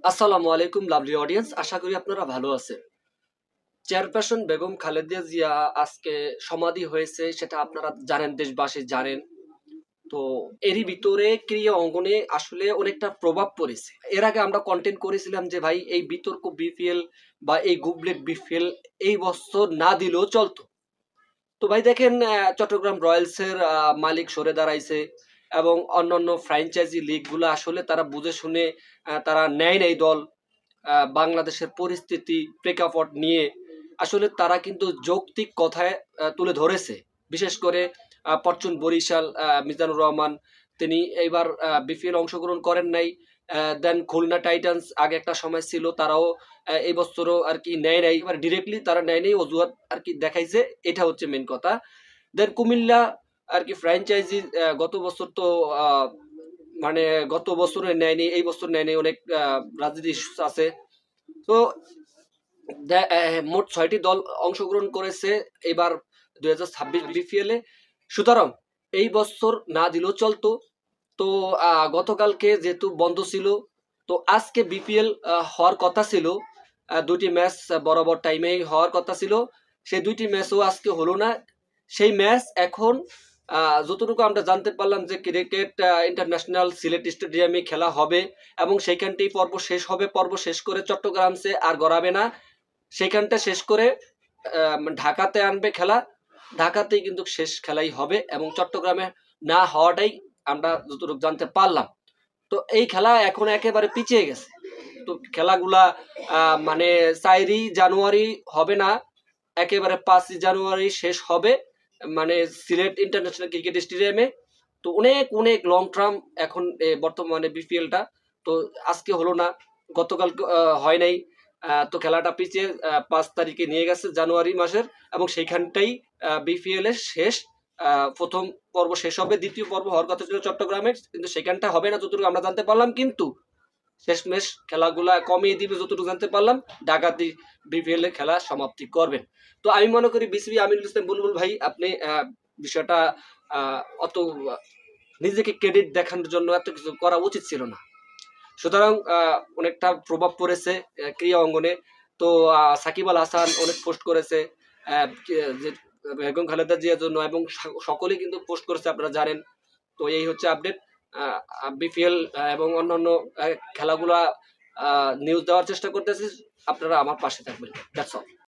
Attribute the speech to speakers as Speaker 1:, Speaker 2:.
Speaker 1: আসসালামু আলাইকুম lovely audience, আশা করি আপনারা ভালো আছেন। চেয়ারপারসন বেগম খালেদা জিয়া আজকে সমাধি হয়েছে, সেটা আপনারা জানেন, দেশবাসী জানেন। তো এরই ভিতরে ক্রীড়া অঙ্গনে আসলে অনেকটা প্রভাব পড়েছে। এর আগে আমরা কন্টেন্ট করেছিলাম যে ভাই এই বিতর্ক বিপিএল বা এই গুবলেট বিপিএল এই বছর না দিলেও চলতো। তো ভাই দেখেন, চট্টগ্রাম রয়্যালসের মালিক সরে দাঁড়াইছে এবং অন্যান্য ফ্র্যাঞ্চাইজি লিগগুলো আসলে তারা বুঝে শুনে তারা নেয় নাই দল। বাংলাদেশের পরিস্থিতি প্রেক্ষাপট নিয়ে আসলে তারা কিন্তু যৌক্তিক কথায় তুলে ধরেছে। বিশেষ করে ফরচুন বরিশাল, মিজানুর রহমান, তিনি এইবার বিপিএল অংশগ্রহণ করেন নাই। দেন খুলনা টাইটান্স আগে একটা সময় ছিল, তারাও এই বছরও আর কি নেয় নাই, এবার ডিরেক্টলি তারা নেয় নাই, অজুহাত আর কি দেখাইছে। এটা হচ্ছে মেন কথা। দেন কুমিল্লা আর কি ফ্র্যাঞ্চাইজি গত বছর তো আহ, মানে গত বছরে নেয়নি, এই বছর নেয়নি, অনেক রাজনীতি ইস্যুস আছে। তো মোট ৬টি দল অংশগ্রহণ করেছে এবার ২০২৬ বিপিএল এ। সুতরাং এই বছর না দিলেও চলতো। তো গতকালকে যেহেতু বন্ধ ছিল, তো আজকে বিপিএল হওয়ার কথা ছিল। দুটি ম্যাচ বরাবর টাইমেই হওয়ার কথা ছিল, সেই দুইটি ম্যাচও আজকে হলো না। সেই ম্যাচ এখন যতটুকু আমরা জানতে পারলাম যে ক্রিকেট ইন্টারন্যাশনাল সিলেট স্টেডিয়ামে খেলা হবে এবং সেইখানটাই পর্ব শেষ হবে। পর্ব শেষ করে চট্টগ্রামে আর গড়াবে না, সেখানটা শেষ করে ঢাকাতে আনবে খেলা। ঢাকাতেই কিন্তু শেষ খেলাই হবে এবং চট্টগ্রামে না হওয়াটাই আমরা যতটুকু জানতে পারলাম। তো এই খেলা এখন একেবারে পিছিয়ে গেছে। তো খেলাগুলা মানে ৪ই জানুয়ারি হবে না, একেবারে ৫ই জানুয়ারি শেষ হবে, মানে সিলেট ইন্টারন্যাশনাল ক্রিকেট স্টেডিয়ামে। তো অনেক অনেক লং টার্ম এখন বর্তমানে বিপিএলটা। তো আজকে হলো না, গতকাল হয় নাই। তো খেলাটা পিছিয়ে ৫ তারিখে নিয়ে গেছে জানুয়ারি মাসের, এবং সেইখানটাই বিপিএল এর শেষ। প্রথম পর্ব শেষ হবে, দ্বিতীয় পর্ব হওয়ার কথা ছিল চট্টগ্রামের, কিন্তু সেখানটা হবে না যতটুকু আমরা জানতে পারলাম। কিন্তু শেষমেশ খেলাগুলা কমিয়ে দিবে যতটুকু জানতে পারলাম, ঢাকাতে বিপিএল এর খেলা সমাপ্তি করবেন। তো আমি মনে করি বিসিবি আমিনুল ইসলাম বুলবুল ভাই, আপনি বিষয়টা অত নিজেকে ক্রেডিট দেখানোর জন্য এত কিছু করা উচিত ছিল না। সুতরাং অনেকটা প্রভাব পড়েছে ক্রীড়া অঙ্গনে। তো সাকিব আল হাসান অনেক পোস্ট করেছে যে বেগম খালেদা জিয়ার জন্য, এবং সকলেই কিন্তু পোস্ট করেছে, আপনারা জানেন। তো এই হচ্ছে আপডেট। বিপিএল এবং অন্যান্য খেলাগুলা নিউজ দেওয়ার চেষ্টা করতেছি, আপনারা আমার পাশে থাকবেন। That's all.